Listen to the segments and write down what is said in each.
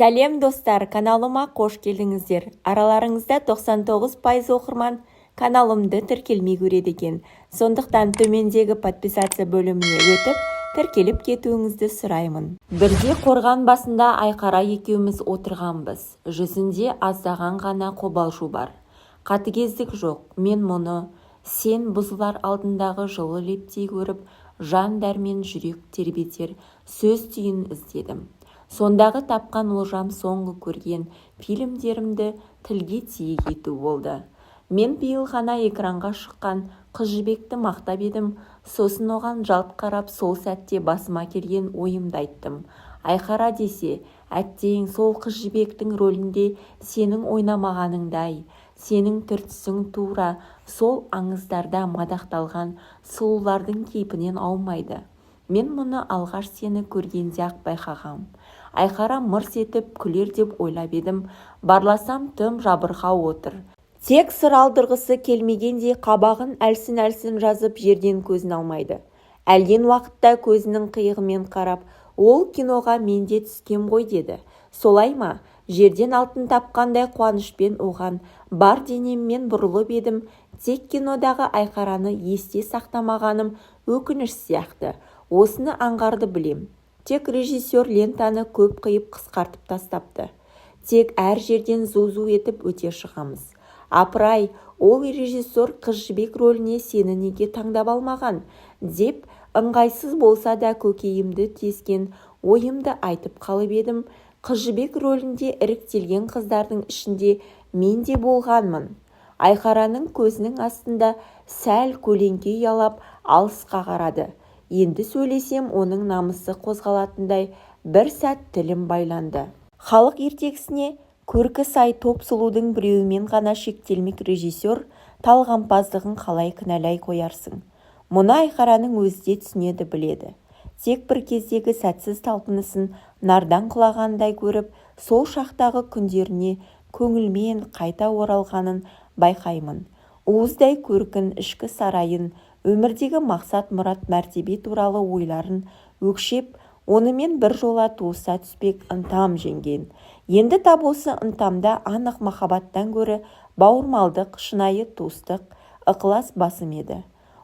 Сәлем достар, каналыма қош келдіңіздер. Араларыңызда 99% оқырман каналымды тіркелмей көреді екен. Сондықтан төмендегі подписация бөліміне өтіп, тіркеліп кетуіңізді сұраймын. Бірде қорған басында Айқара екеуміз отырғанбыз. Жүзінде аздаған ғана қобалжу бар. Қатыгездік жоқ. Мен мұны сен бұзылар алдындағы жылы лептей көріп, жан дәрмен жүрек тербетер сөз түйін іздедім. Сондағы тапқан олжам соңғы көрген фильмдерімді тілге тиек ету болды. Мен биыл ғана экранға шыққан Қыз жібекті мақтап едім, сосын оған жалт қарап сол сәтте басыма келген ойымды айттым. Айқара десе, әттең сол Қыз жібектің рөлінде сенің ойнамағаныңдай, сенің түр-түсің тура сол аңыздарда мадақталған сұлулардың кейпінен аумайды. Мен мұны алғаш сені көргенде ақ байқағам. Айқара мырс етіп күлер деп ойлап едім, барласам тым жабырқау отыр. Тек сыр алдырғысы келмегендей қабағын әлсін-әлсін жазып жерден көзін алмайды. Әлден уақытта көзінің қиығымен қарап, ол киноға менде түскен ғой деді. Солай ма? Жерден алтын тапқандай қуанышпен оған бар денеммен бұрылып едім. Тек кинодағы Айқараны есте сақтамағаным өкініш сияқты. Осыны аңғарды білем. Тек режиссер лентаны көп қиып қысқартып тастапты. Тек әр жерден зу-зу етіп өте шығамыз. Апырай, ол режиссер Қыз жібек рөліне сені неге таңдап алмаған, деп ыңғайсыз болса да көкейімді тескен ойымды айтып қалып едім. Қыз жібек рөлінде іріктелген қыздардың ішінде мен де болғанмын. Айқараның көзінің астында сәл көлеңке ұялап алысқа қарады. Енді сөйлесем оның намысы қозғалатындай бір сәт тілім байланды. Халық ертегісіне көркі сай топ сұлудың біреуімен ғана шектелмек режиссер талғампаздығын қалай кінәлай қоярсың. Мұны Айқараның өзі де түсінеді, біледі. Тек бір кездегі сәтсіз талпынысын нардан құлағандай көріп, сол шақтағы күндеріне көңілмен қайта оралғанын байқаймын. Уыздай көркін, ішкі сарайын, өмірдегі мақсат, мұрат, мәртебе туралы ойларын өкшеп, онымен бір жола туыса түспек ынтам жеңген. Енді тап осы ынтамда анық махаббаттан гөрі бауырмалдық, шынайы туыстық, ықылас басым еді.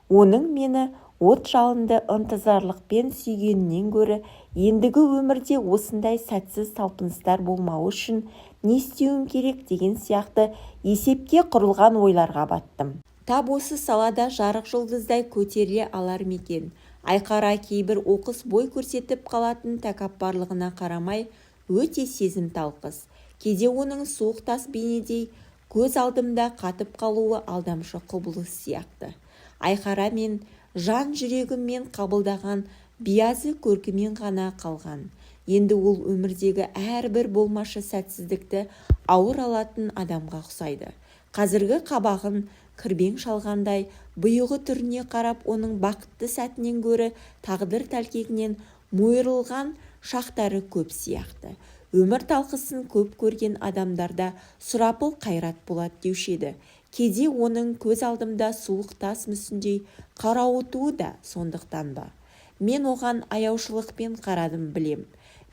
Оның мені от жалынды ынтызарлықпен сүйгенінен гөрі ендігі өмірде осындай сәтсіз талпыныстар болмауы үшін не істеуім керек деген сияқты есепке құрылған ойларға баттым. Тап осы салада жарық жұлдыздай көтеріле алар мекен. Айқара кейбір оқыс бой көрсетіп қалатын тәкаппарлығына қарамай өте сезімтал қыз. Кейде оның суық тас бейнедей көз алдымда қатып қалуы алдамшы құбылыс сияқты. Айқара мен жан жүрегіммен қабылдаған биязы көркімен ғана қалған. Енді ол өмірдегі әрбір болмашы сәтсіздікті ауыр алатын адамға ұқсайды. Қазіргі қабағын кірбең шалғандай бұйығы түріне қарап, оның бақытты сәтінен гөрі тағдыр тәлкегінен мойырылған шақтары көп сияқты. Өмір талқысын көп көрген адамдарда сұрапыл қайрат болады деуші еді. Кейде оның көз алдымда суық тас мүсіндей қарауытуы да сондықтан ба? Мен оған аяушылықпен қарадым, білем.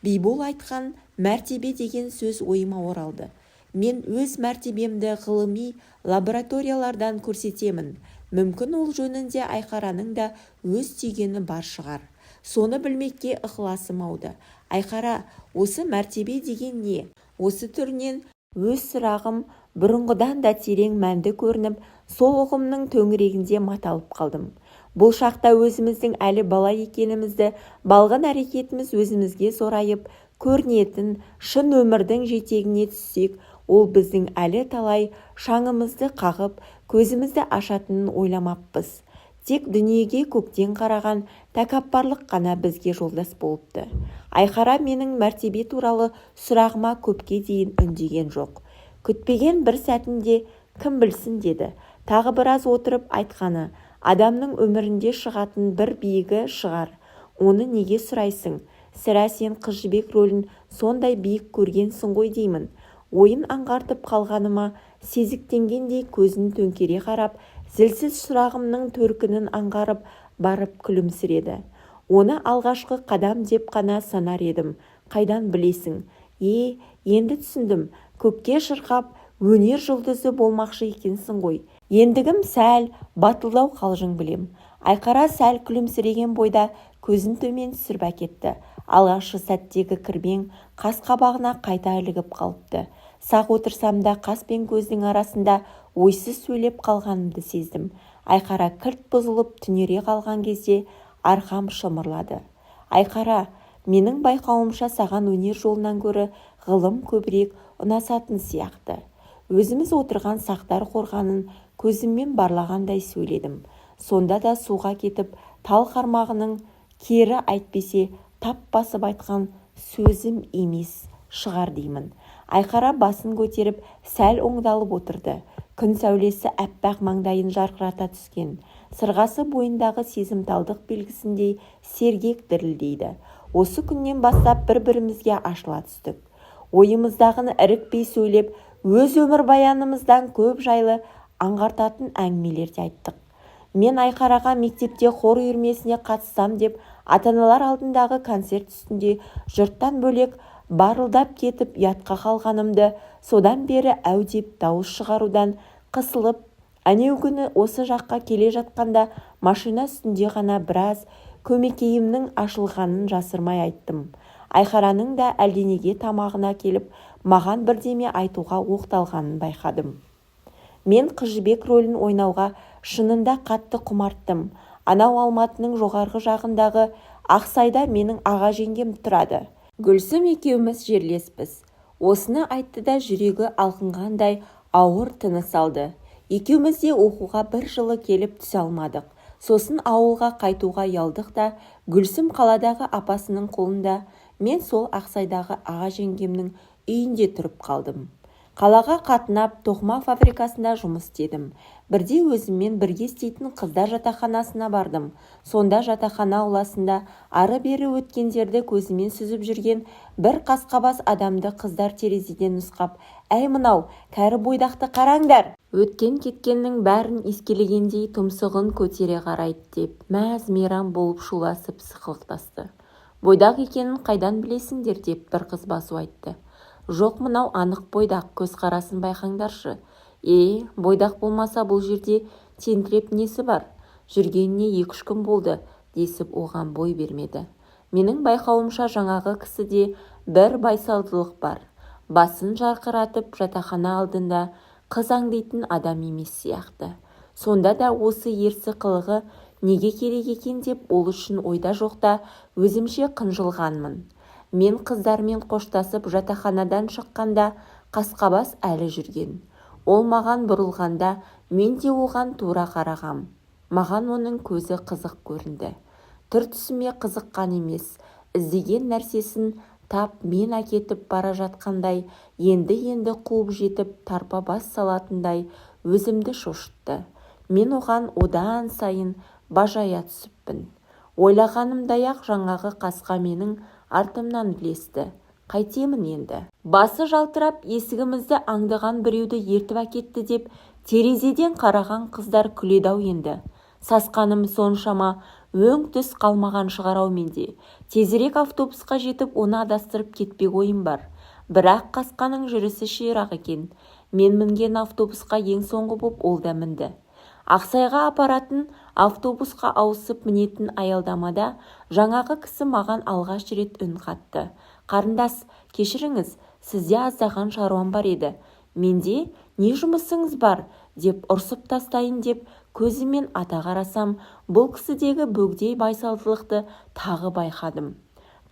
Бейбол айтқан мәртебе деген сөз ойыма оралды. Мен өз мәртебемді ғылыми лабораториялардан көрсетемін. Мүмкін ол жөнінде Айқараның да өз түйгені бар шығар. Соны білмекке ықыласым ауды. Айқара, осы мәртебе деген не? Осы түрінен өз сұрағым бұрынғыдан да терең мәнді көрініп, сол ұғымның төңірегінде маталып қалдым. Бұл шақта өзіміздің әлі бала екенімізді, балғын әрекетіміз өзімізге зорайып, көрінетін шын өмірдің жетегіне түссек, ол біздің әлі талай шаңымызды қағып, көзімізді ашатынын ойламаппыз. Тек дүниеге көктен қараған тәкаппарлық қана бізге жолдас болыпты. Айқара менің мәртебе туралы сұрағыма көпке дейін үндеген жоқ. Күтпеген бір сәтінде кім білсін деді. Тағы біраз отырып айтқаны, адамның өмірінде шығатын бір биігі шығар. Оны неге сұрайсың? Сірә сен Қыз жібек рөлін сондай биік көргенсің ғой деймін. Ойын аңғартып қалғаныма сезіктенгендей көзін төңкере қарап, зілсіз сұрағымның төркінін аңғарып барып күлімсіреді. Оны алғашқы қадам деп қана санар едім. Қайдан білесің? Енді түсіндім, көпке шырқап өнер жұлдызы болмақшы екенсің ғой. Ендігім сәл батылдау қалжың білем. Айқара сәл күлімсіреген бойда көзін төмен түсіріп әкетті. Алғашқы сәттегі кірбең қас қабағына қайта ілігіп қалыпты. Сақ отырсам да қас пен көздің арасында ойсыз сөйлеп қалғанымды сездім. Айқара кілт бұзылып түнере қалған кезде арқам шымырлады. Айқара, менің байқауымша саған өнер жолынан гөрі ғылым көбірек ұнасатын сияқты. Өзіміз отырған сақтар қорғанын көзіммен барлағандай сөйледім. Сонда да суға кетіп, тал қармағының кері әйтпесе тап басып айтқан сөзім емес шығар деймін. Айқара басын көтеріп сәл оңдалып отырды. Күн сәулесі әппақ маңдайын жарқырата түскен. Сырғасы бойындағы сезімталдық белгісіндей сергек дірілдейді. Осы күннен бастап бір-бірімізге ашыла түстік. Ойымыздағыны ірікпей сөйлеп, өз өмір баянымыздан көп жайлы аңғартатын әңгімелерді айттық. Мен Айқараға мектепте хор үйірмесіне қатыссам деп ата-аналар алдындағы концерт үстінде жұрттан бөлек барылдап кетіп ятқа қалғанымды, содан бері әудеп дауыс шығарудан қысылып, әнеу күні осы жаққа келе жатқанда машина үстінде ғана біраз көмекейімнің ашылғанын жасырмай айттым. Айқараның да әлденеге тамағына келіп, маған бірдеме айтуға оқталғанын байқадым. Мен Қыз Жібек рөлін ойнауға шынында қатты құмарттым. Анау Алматының жоғарғы жағындағы Ақсайда менің аға жеңгем тұрады. Гүлсім екеуміз жерлеспіз. Осыны айтты да жүрегі алқынғандай ауыр тыныс алды. Екеуміз де оқуға бір жылы келіп түсе алмадық. Сосын ауылға қайтуға ұялдық та Гүлсім қаладағы апасының қолында, мен сол Ақсайдағы аға жеңгемнің үйінде тұрып қалдым. Қалаға қатынап тоқыма фабрикасында жұмыс істедім. Бірде өзіммен бірге істейтін қыздар жатақханасына бардым. Сонда жатақхана ауласында ары-бері өткендерді көзімен сүзіп жүрген бір қасқабас адамды қыздар терезеден нұсқап, «Әй мынау, кәрі бойдақты қараңдар!» Өткен кеткеннің бәрін ескелегендей тұмсығын көтере қарайды деп, мәз-мейрам болып шуласып сықылықтасты. «Бойдақ екенін қайдан білесіңдер?» деп бір қыз басу айтты. «Жоқ, мынау анық бойдақ, көз қарасын байқаңдаршы». Бойдақ болмаса бұл жерде тентіреп несі бар? Жүргеніне 2-3 күн болды, десіп оған бой бермеді. Менің байқауымша жаңағы кісіде бір байсалдылық бар. Басын жарқыратып жатақхана алдында қыз аңдитын адам емес сияқты. Сонда да осы ерсі қылығы неге керек екен деп ол үшін ойда жоқта өзімше қынжылғанмын. Мен қыздармен қоштасып жатақханадан шыққанда қасқабас әлі жүрген. Ол маған бұрылғанда мен де оған тура қарағам. Маған оның көзі қызық көрінді. Түр-түсіме қызыққан емес, іздеген нәрсесін тап мен әкетіп бара жатқандай, енді қуып жетіп тарпа бас салатындай өзімді шошытты. Мен оған одан сайын бажая түсіппін. Ойлағанымдай-ақ жаңағы қасқа менің артымнан ілесті. Қайтемін енді? Басы жалтырап есігімізді аңдыған біреуді ертіп әкетті деп терезеден қараған қыздар күледі-ау енді. Сасқаным соншама өң түс қалмаған шығар-ау менде. Тезірек автобусқа жетіп оны адастырып кетпек ойым бар. Бірақ қасқаның жүрісі ширақ екен. Мен мінген автобусқа ең соңғы боп ол да мінді. Ақсайға апаратын автобусқа ауысып мінетін аялдамада жаңағы кісі маған алғаш рет үн қатты. «Қарындас, кешіріңіз, сізде аздаған шаруам бар еді. Менде не жұмысыңыз бар?» деп ұрсып тастайын деп көзімен ата қарасам, бұл кісідегі бөгдей байсалдылықты тағы байқадым.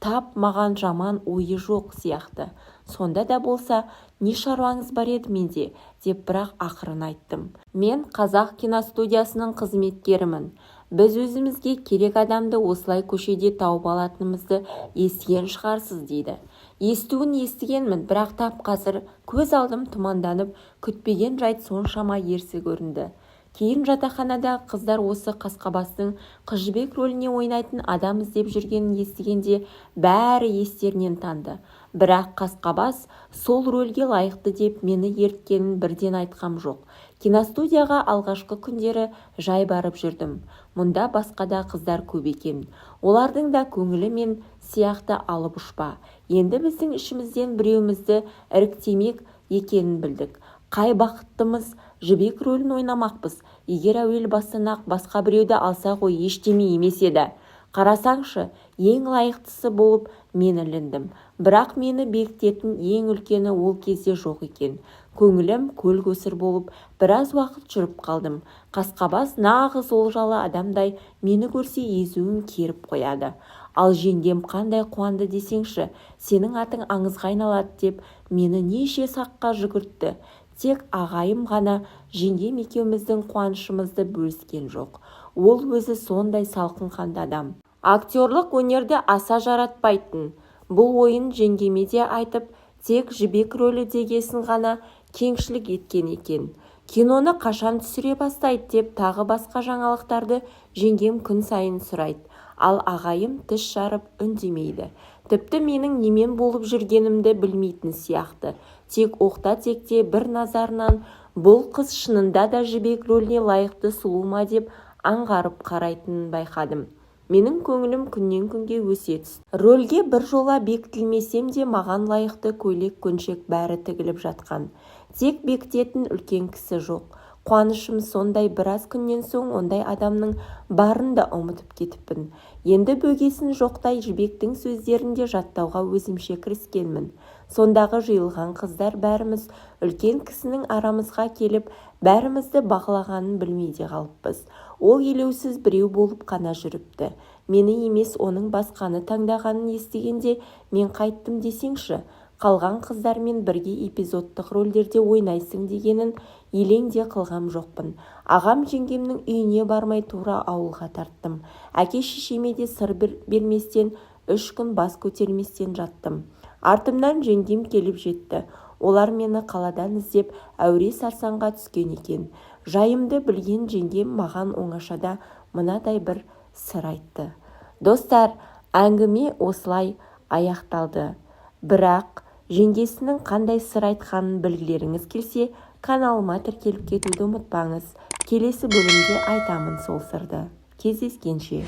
Тап маған жаман ойы жоқ сияқты. Сонда да болса, не шаруаңыз бар еді менде, деп бірақ ақырын айттым. Мен Қазақ киностудиясының қызметкерімін. Біз өзімізге керек адамды осылай көшеде тауып алатынымызды естіген шығарсыз дейді. Естуін естігенмін, бірақ тап қазір көз алдым тұманданып, күтпеген жайт соншама ерсі көрінді. Кейін жатақханада қыздар осы қасқабастың Қыз Жібек рөліне ойнайтын адам іздеп жүргенін естігенде бәрі естерінен танды. Бірақ қасқабас сол рөлге лайықты деп мені ерткенін бірден айтқам жоқ. Киностудияға алғашқы күндері жай барып жүрдім. Мұнда басқа да қыздар көп екен. Олардың да көңілі мен сияқты алып ұшпа. Енді біздің ішімізден біреуімізді іріктемек екенін білдік. Қай бақыттымыз жібек рөлін ойнамақпыз. Егер әуел бастан-ақ басқа біреуді алса ғой ештеме емес еді. Қарасаңшы, ең лайықтысы болып мен іліндім. Бірақ мені бекітетін ең үлкені ол кезде жоқ екен. Көңілім көл-көсір болып, біраз уақыт жүріп қалдым. Қасқабас нағыз олжалы адамдай мені көрсе езуін керіп қояды. Ал жеңгем қандай қуанды десеңші, сенің атың аңызға айналады деп мені неше саққа жүгіртті. Тек ағайым ғана жеңгем екеуміздің қуанышымызды бөліскен жоқ. Ол өзі сондай салқын қанды адам. Актерлық өнерді аса жаратпайтын. Бұл ойын жеңгеме де айтып, тек жібек рөлі дегесін ғана кеңшілік еткен екен. Киноны қашан түсіре бастайды деп тағы басқа жаңалықтарды жеңгем күн сайын сұрайды. Ал ағайым тіс жарып үндемейді. Тіпті менің немен болып жүргенімді білмейтін сияқты. Тек оқта-текте бір назарынан бұл қыз шынында да жібек рөліне лайықты сұлу ма деп аңғарып қарайтынын байқадым. Менің көңілім күннен күнге өсе түсті. Рөлге бір жола бекітілмесем де маған лайықты көйлек көншек бәрі тігіліп жатқан. Тек бекітетін үлкен кісі жоқ. Қуанышым сондай, біраз күннен соң ондай адамның барын да ұмытып кетіппін. Енді бөгесін жоқтай жібектің сөздерінде жаттауға өзімше кіріскенмін. Сондағы жиылған қыздар бәріміз үлкен кісінің арамызға келіп, бәрімізді бақылағанын білмейде қалыппыз. Ол елеусіз біреу болып қана жүріпті. Мені емес оның басқаны таңдағанын естігенде мен қайттым десеңші. Қалған қыздармен бірге эпизодтық рөлдерде ойнайсың дегенін елеңде қылғам жоқпын. Ағам жеңгемнің үйіне бармай тура ауылға тарттым. Әке-шешеме де сыр берместен 3 күн бас көтерместен жаттым. Артымнан жеңгем келіп жетті. Олар мені қаладан іздеп әуре-сарсаңға түскен екен. Жайымды білген жеңгем маған оңашада мынадай бір сыр айтты. Достар, әңгіме осылай аяқталды. Бірақ жеңгесінің қандай сыр айтқанын білгілеріңіз келсе, каналыма тіркеліп кетуді ұмытпаңыз. Келесі бөлімде айтамын сол сырды. Кездескенше.